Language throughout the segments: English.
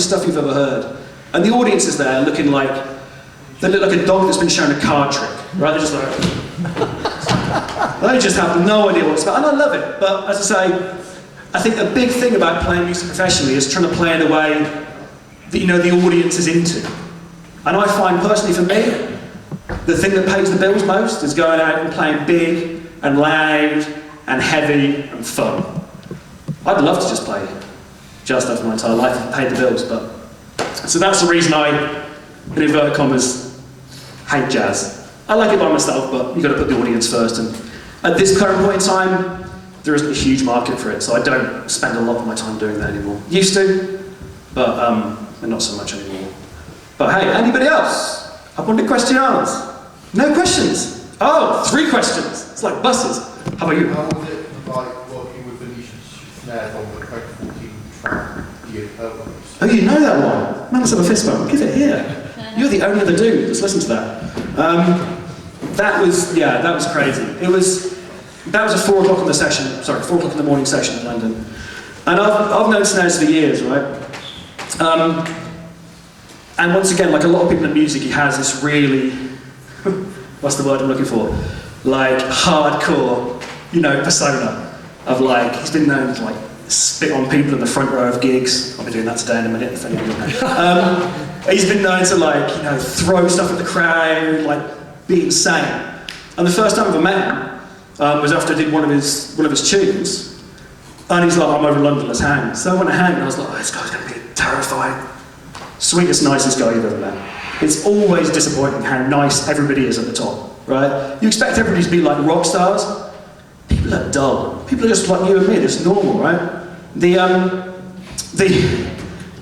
depressing stuff you've ever heard. And the audience is there looking like, they look like a dog that's been shown a card trick, right? They're just like, they just have no idea what it's about, and I love it. But as I say, I think a big thing about playing music professionally is trying to play in a way that the audience is into. And I find personally for me, the thing that pays the bills most is going out and playing big and loud and heavy and fun. I'd love to just play jazz stuff my entire life and pay the bills, but... So that's the reason I, in inverted commas, hate jazz. I like it by myself, but you've got to put the audience first, and at this current point in time, there isn't a huge market for it, so I don't spend a lot of my time doing that anymore. Used to, but not so much anymore. But hey, anybody else? Up on the questions? No questions? Oh, 3 questions. It's like buses. How about you? How was it like working with Venetian snares on the 2014 track, Dear Turbos? Oh, you know that one? Man, let's have a fist bump. Give it here. You're the only other dude that's listened to that. That was crazy. That was a 4 o'clock in the session, 4 o'clock in the morning session in London. And I've known snares for years, right? And once again, like a lot of people in music, he has this really, what's the word I'm looking for? Like hardcore, persona of like, he's been known to like spit on people in the front row of gigs. I'll be doing that today in a minute if anybody knows. He's been known to like, throw stuff at the crowd, like be insane. And the first time I ever met him was after I did one of his tunes. And he's like, I'm over in London, let's hang. So I went to hang and I was like, this guy's gonna be terrifying. Sweetest, nicest guy you've ever met. It's always disappointing how nice everybody is at the top, right? You expect everybody to be like rock stars. People are dull. People are just like you and me, just normal, right? The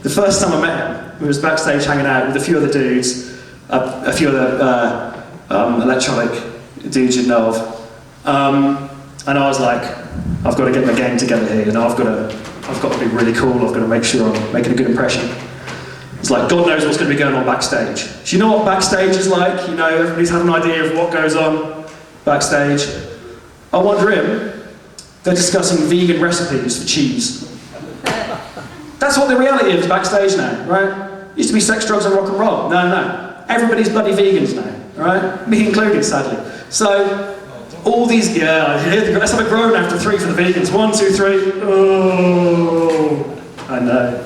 first time I met him, we was backstage hanging out with a few other dudes, a few other electronic dudes you know of, and I was like, I've got to get my game together here, I've got to be really cool, I've got to make sure I'm making a good impression. It's like, God knows what's going to be going on backstage. Do you know what backstage is like? Everybody's had an idea of what goes on backstage. I wander in, they're discussing vegan recipes for cheese. That's what the reality is backstage now, right? Used to be sex, drugs and rock and roll. No. Everybody's bloody vegans now, right? Me included, sadly. So, all these, let's have a groan after 3 for the vegans. 1, 2, 3. Oh, I know.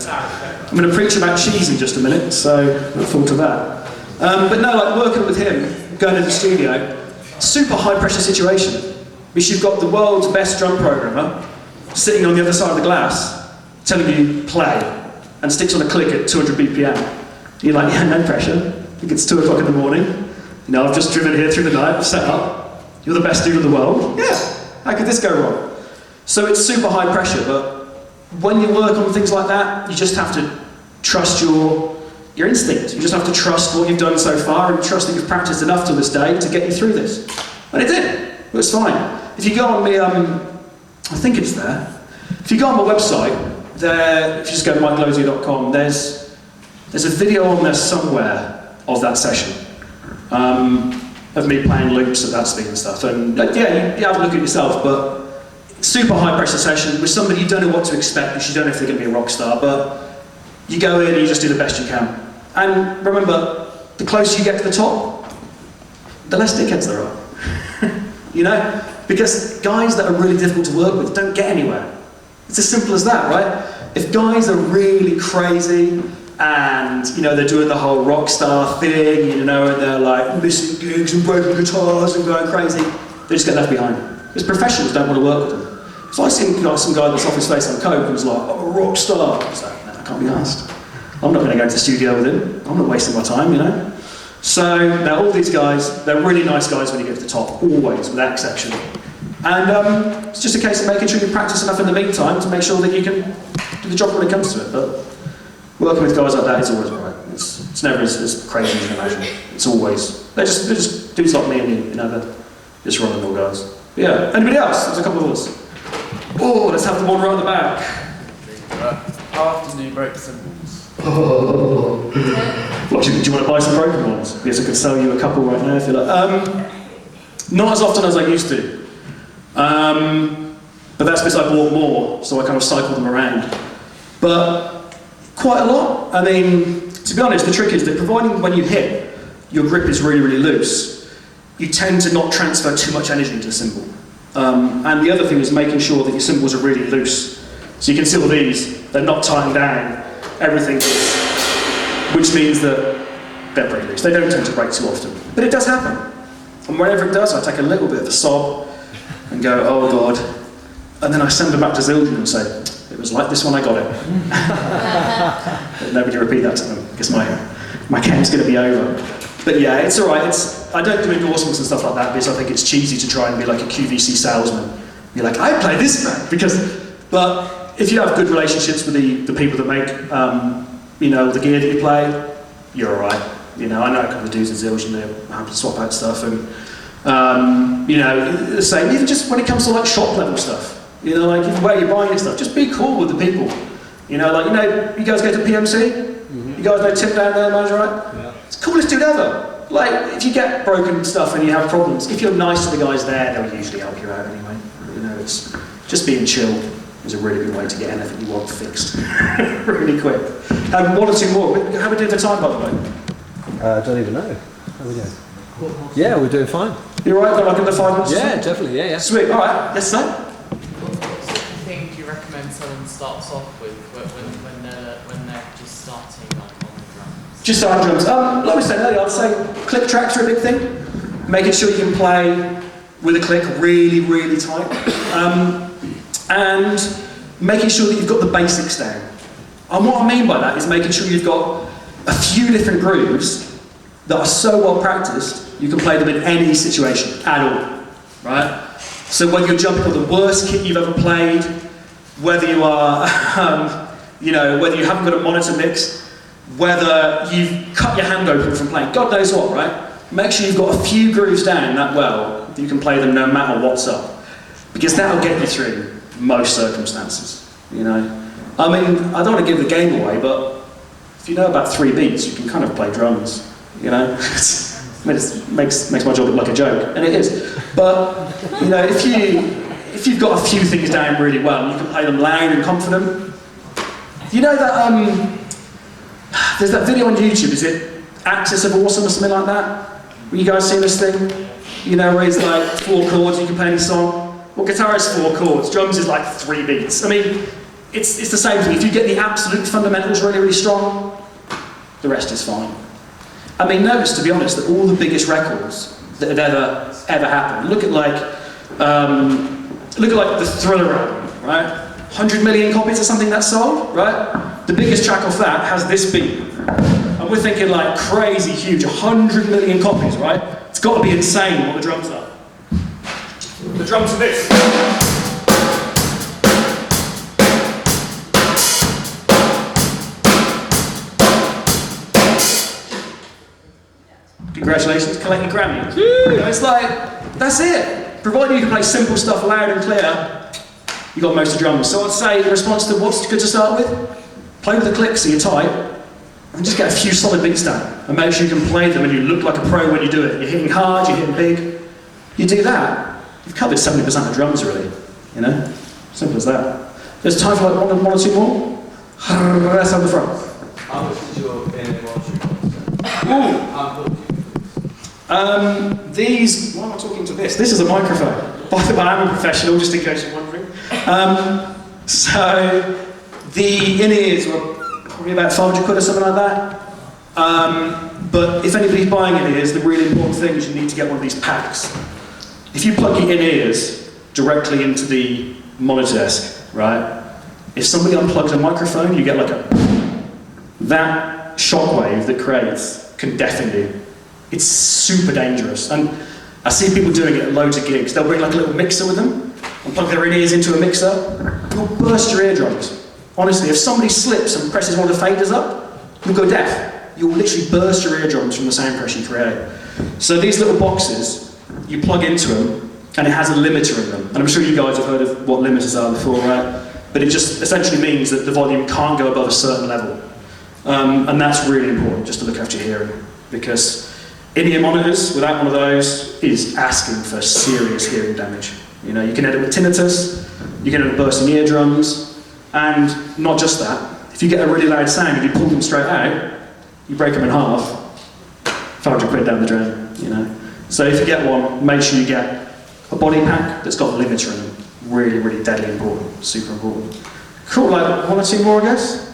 I'm going to preach about cheese in just a minute, so look forward to that. But no, like working with him, going to the studio, super high pressure situation. Because you've got the world's best drum programmer sitting on the other side of the glass, telling you play, and sticks on a click at 200 BPM. You're like, yeah, no pressure. I think it's 2 o'clock in the morning. I've just driven here through the night, set up. You're the best dude in the world. Yeah, how could this go wrong? So it's super high pressure, but when you work on things like that, you just have to trust your instinct. You just have to trust what you've done so far and trust that you've practiced enough to this day to get you through this. And it did. It was fine. If you go on me, I think it's there. If you go on my website, if you just go to mikelozier.com, there's a video on there somewhere of that session. Of me playing loops at that speed and stuff. And you have a look at yourself, but super high pressure session with somebody you don't know what to expect because you don't know if they're going to be a rock star, but you go in and you just do the best you can. And remember, the closer you get to the top, the less dickheads there are. Because guys that are really difficult to work with don't get anywhere. It's as simple as that, right? If guys are really crazy and they're doing the whole rock star thing, and they're like missing gigs and breaking guitars and going crazy, they just get left behind. Because professionals don't want to work with them. So I see some guy that's off his face on coke and was like, I'm a rock star. I was like, no, I can't be asked. I'm not going to go into the studio with him. I'm not wasting my time, So now all these guys, they're really nice guys when you get to the top, always, without exception. And it's just a case of making sure you practice enough in the meantime to make sure that you can do the job when it comes to it. But working with guys like that is always alright. It's never as crazy as you can imagine. It's always, they're just dudes like me and you, they're just running all guys. But yeah, anybody else? There's a couple of us. Oh, let's have the one right at the back. Afternoon break symbols. Oh. What, do you want to buy some broken ones? Yes, I could sell you a couple right now if you like. Not as often as I used to. But that's because I bought more, so I kind of cycled them around. But Quite a lot. I mean, to be honest, the trick is that providing when you hit, your grip is really, really loose, you tend to not transfer too much energy into the cymbal. And the other thing is making sure that your cymbals are really loose. So you can see all these, they're not tightened down, everything is, which means that they're pretty loose. They don't tend to break too often. But it does happen. And whenever it does, I take a little bit of a sob and go, oh God. And then I send them back to Zildjian and say, it was like this when I got it. But nobody repeat that to them, because my game's going to be over. But yeah, it's all right. I don't do endorsements and stuff like that because I think it's cheesy to try and be like a QVC salesman. Be like, I play this brand but if you have good relationships with the people that make, the gear that you play, you're all right. I know a couple of dudes at Zildjian, they're happy to swap out stuff, and the same. Even just when it comes to like shop level stuff, like where you're buying your stuff, just be cool with the people. You guys go to PMC. You guys know Tim down there, manager, right? Yeah. It's the coolest dude ever. Like, if you get broken stuff and you have problems, if you're nice to the guys there, they'll usually help you out anyway. It's just being chill is a really good way to get anything you want fixed really quick. One or two more. How are we doing for time, by the way? I don't even know. How are we doing? Yeah, we're doing fine. You alright? Got like under 5 minutes? Yeah, definitely. Yeah. Sweet. Alright, let's know. What sort of thing do you recommend someone starts off with when they're just starting on the drums? Just on drums. Like we said earlier, I'd say click tracks are a big thing. Making sure you can play with a click really, really tight. And making sure that you've got the basics down. And what I mean by that is making sure you've got a few different grooves that are so well practiced, you can play them in any situation at all, right? So when you're jumping on the worst kit you've ever played, whether you are, whether you haven't got a monitor mix, whether you've cut your hand open from playing, God knows what, right? Make sure you've got a few grooves down that well, that you can play them no matter what's up. Because that'll get you through most circumstances, I mean, I don't want to give the game away, but if you know about 3 beats, you can kind of play drums, It makes my job look like a joke, and it is. But, if you've got a few things down really well, you can play them loud and confident. You know that, there's that video on YouTube, is it Axis of Awesome or something like that? Were you guys seen this thing? Where it's like 4 chords, you can play any song. Well, guitar is 4 chords, drums is like 3 beats. I mean, it's the same thing. If you get the absolute fundamentals really, really strong, the rest is fine. I mean, notice, to be honest, that all the biggest records that have ever happened, look at the Thriller album, right? 100 million copies or something that sold, right? The biggest track off that has this beat. And we're thinking like crazy huge, 100 million copies, right? It's got to be insane what the drums are. The drums are this. Congratulations, collecting Grammy. It's like, that's it. Provided you can play simple stuff loud and clear, you got most of the drums. So I'd say in response to what's good to start with, play with the clicks so you're tight, and just get a few solid beats down. And make sure you can play them and you look like a pro when you do it. You're hitting hard, you're hitting big. You do that, you've covered 70% of drums really. Simple as that. There's time for like one or two more. Let's have the front. How much is your in-watch? Ooh. These, why am I talking to this? This is a microphone. By the way, I'm a professional, just in case you're wondering. So, the in-ears were probably about 500 quid or something like that. But if anybody's buying in-ears, the really important thing is you need to get one of these packs. If you plug your in-ears directly into the monitor desk, right? If somebody unplugs a microphone, you get like that shockwave that creates can deafen you. It's super dangerous. And I see people doing it at loads of gigs. They'll bring like a little mixer with them and plug their in-ears into a mixer. You'll burst your eardrums. Honestly, if somebody slips and presses one of the faders up, you'll go deaf. You'll literally burst your eardrums from the sound pressure you create. So these little boxes, you plug into them, and it has a limiter in them. And I'm sure you guys have heard of what limiters are before, right? But it just essentially means that the volume can't go above a certain level. And that's really important, just to look after your hearing. Because in-ear monitors, without one of those, is asking for serious hearing damage. You can end up with tinnitus, you can end up bursting eardrums, and not just that, if you get a really loud sound, if you pull them straight out, you break them in half, 500 quid down the drain, you know. So if you get one, make sure you get a body pack that's got a limiter in them. Really, really deadly important, super important. Cool, like 1 or 2 more, I guess?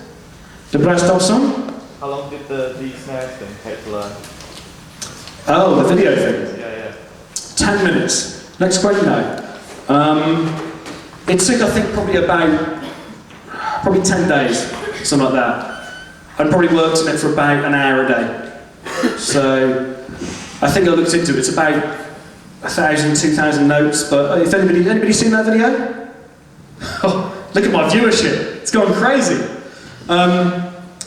The blast off song? How long did the snare thing take to learn? Oh, the video thing. Yeah. 10 minutes. Next question now. It took, I think, probably 10 days, something like that. And probably worked on it for about an hour a day. So, I think I looked into it. It's about 1,000, 2,000 notes. But if anybody seen that video? Oh, look at my viewership. It's gone crazy.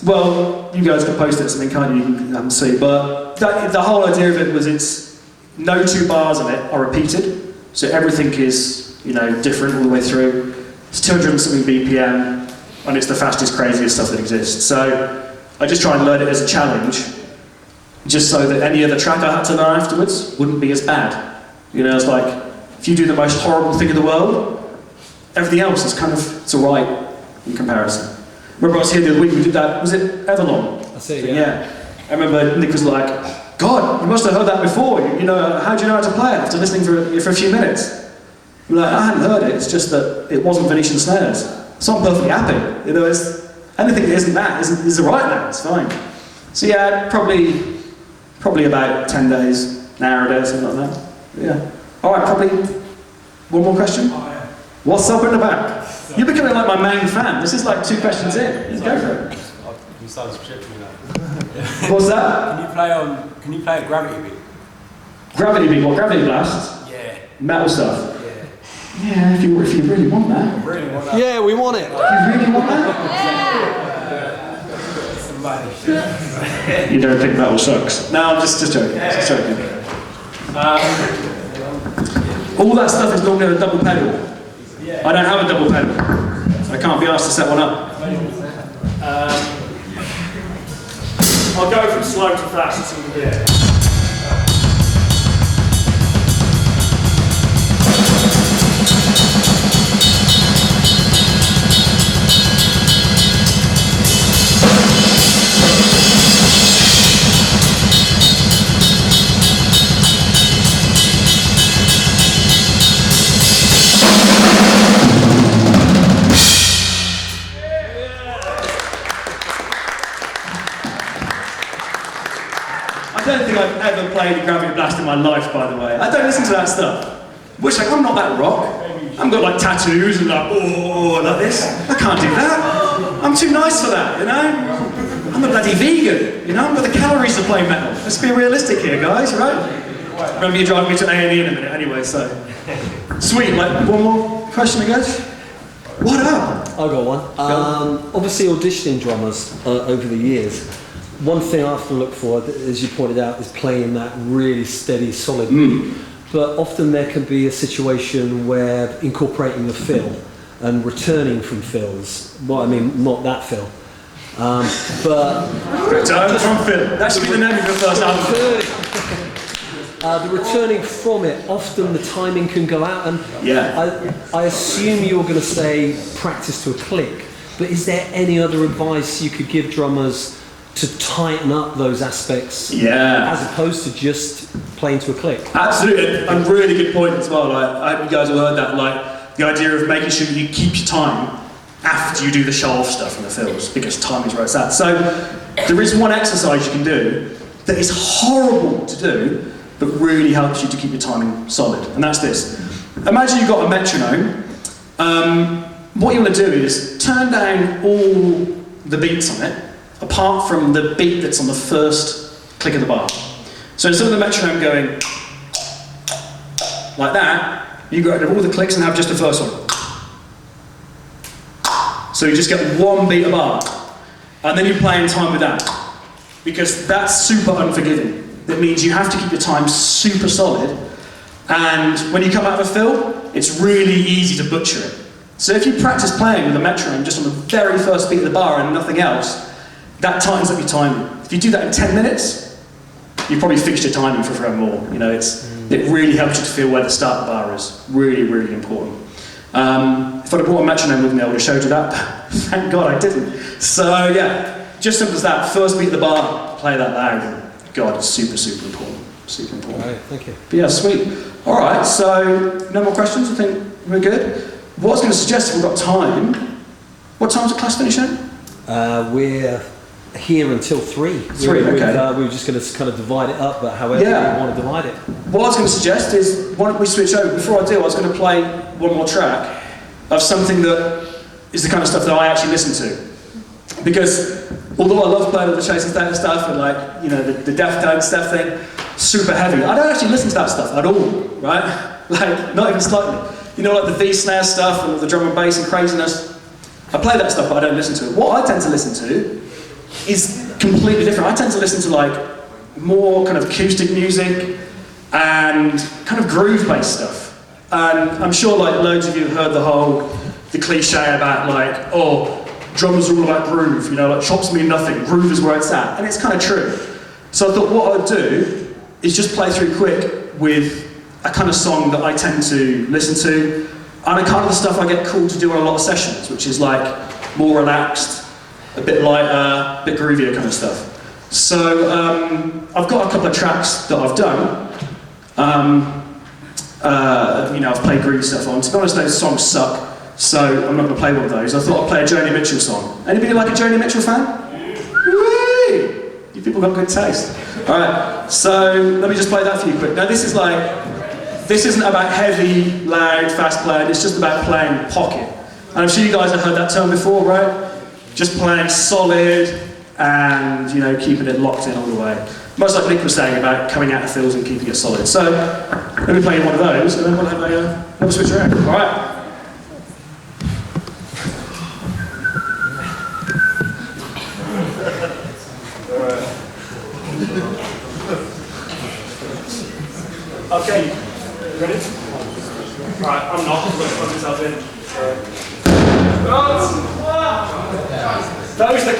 Well, you guys can post it or something, can't you? You can see. But the whole idea of it was it's no 2 bars of it are repeated. So everything is, you know, different all the way through. It's 200 and something BPM, and it's the fastest, craziest stuff that exists. So I just try and learn it as a challenge, just so that any other track I had to learn afterwards wouldn't be as bad. You know, it's like, if you do the most horrible thing in the world, everything else is kind of, it's alright in comparison. Remember I was here the other week, we did that, was it Everlong? That's it, Yeah. I remember Nick was like, God, you must have heard that before. You know, how do you know how to play it after listening for a few minutes? I'm like, I hadn't heard it, it's just that it wasn't Venetian snares. So I'm perfectly happy. You know, anything that isn't that is alright now, it's fine. So yeah, probably about 10 days, an hour a day, something like that. Yeah. Alright, probably one more question? What's up in the back? You're becoming like my main fan. This is like 2 questions in. Let's go for it. You sound scripting now. What's that? Can you play a Gravity Beat? Gravity Beat, what? Gravity Blast? Yeah. Metal stuff? Yeah. Yeah, if you really want that. I really want that. Yeah, we want it. If you really want that? You don't think metal sucks? No, I'm just joking. Just joking. All that stuff is normally on a double pedal. I don't have a double pedal, so I can't be asked to set one up. I'll go from slow to fast until we get it. I don't think I've ever played a Gravity Blast in my life, by the way. I don't listen to that stuff. Which, like, I'm not that rock. I've got like tattoos and like, oh, like this. I can't do that. I'm too nice for that, you know? I'm a bloody vegan, you know? I've got the calories to play metal. Let's be realistic here, guys, right? Remember you driving me to A&E in a minute anyway, so. Sweet, like, one more question, I guess? What up? I got one. Obviously, auditioning drummers over the years, one thing I often look for, as you pointed out, is playing that really steady, solid beat. But often there can be a situation where incorporating a fill and returning from fills. Well, I mean, not that fill. But Return from Phil. That should be the name of your first album. the returning from it, often the timing can go out. And Yeah. I assume you're going to say practice to a click. But is there any other advice you could give drummers to tighten up those aspects, Yeah. as opposed to just playing to a click? Absolutely, and really good point as well. Like, I hope you guys have heard that. Like the idea of making sure you keep your time after you do the show-off stuff in the fills, because time is where it's at. So there is one exercise you can do that is horrible to do, but really helps you to keep your timing solid, and that's this. Imagine you've got a metronome. What you want to do is turn down all the beats on it, apart from the beat that's on the first click of the bar. So instead of the metronome going like that, you get rid of all the clicks and have just the first one. So you just get one beat a bar, and then you play in time with that, because that's super unforgiving. That means you have to keep your time super solid, and when you come out of a fill, it's really easy to butcher it. So if you practice playing with a metronome just on the very first beat of the bar and nothing else, that tightens up your timing. If you do that in 10 minutes, you've probably fixed your timing for forevermore. You know, it really helps you to feel where the start of the bar is. Really, really important. If I'd have brought a metronome with me, I would have showed you that. Thank God I didn't. So yeah, just simple as that. First beat at the bar, play that loud. And God, it's super, super important. Super important. All right, thank you. But yeah, sweet. All right, so no more questions. I think we're good. What I was going to suggest, if we've got time, what time's the class finish at? We're here until 3. 3, okay. We were just going to kind of divide it up, but however Yeah. we want to divide it. What I was going to suggest is, why don't we switch over? Before I do, I was going to play one more track of something that is the kind of stuff that I actually listen to. Because although I love playing all the Chasing Status stuff and like, you know, the Deftones stuff thing, super heavy. I don't actually listen to that stuff at all, right? Like, not even slightly. You know, like the V-snare stuff and the drum and bass and craziness. I play that stuff, but I don't listen to it. What I tend to listen to is completely different. I tend to listen to like more kind of acoustic music and kind of groove-based stuff. And I'm sure like loads of you have heard the cliche about like, oh, drummers are all about groove, you know, like chops mean nothing, groove is where it's at. And it's kind of true. So I thought what I'd do is just play through quick with a kind of song that I tend to listen to, and a kind of the stuff I get called to do on a lot of sessions, which is like more relaxed, a bit lighter, a bit groovier kind of stuff. So I've got a couple of tracks that I've done. You know, I've played groovy stuff on. To be honest, those songs suck, so I'm not going to play one of those. I thought I'd play a Joni Mitchell song. Anybody like a Joni Mitchell fan? Whee! You people got good taste. All right, so let me just play that for you quick. Now this isn't about heavy, loud, fast playing. It's just about playing pocket. And I'm sure you guys have heard that term before, right? Just playing solid and, you know, keeping it locked in all the way. Much like Nick was saying about coming out of fills and keeping it solid. So let me play one of those, and then we'll have a switch around. All right. Okay, ready? Alright, I'm not, I'm going to plug myself in. Those that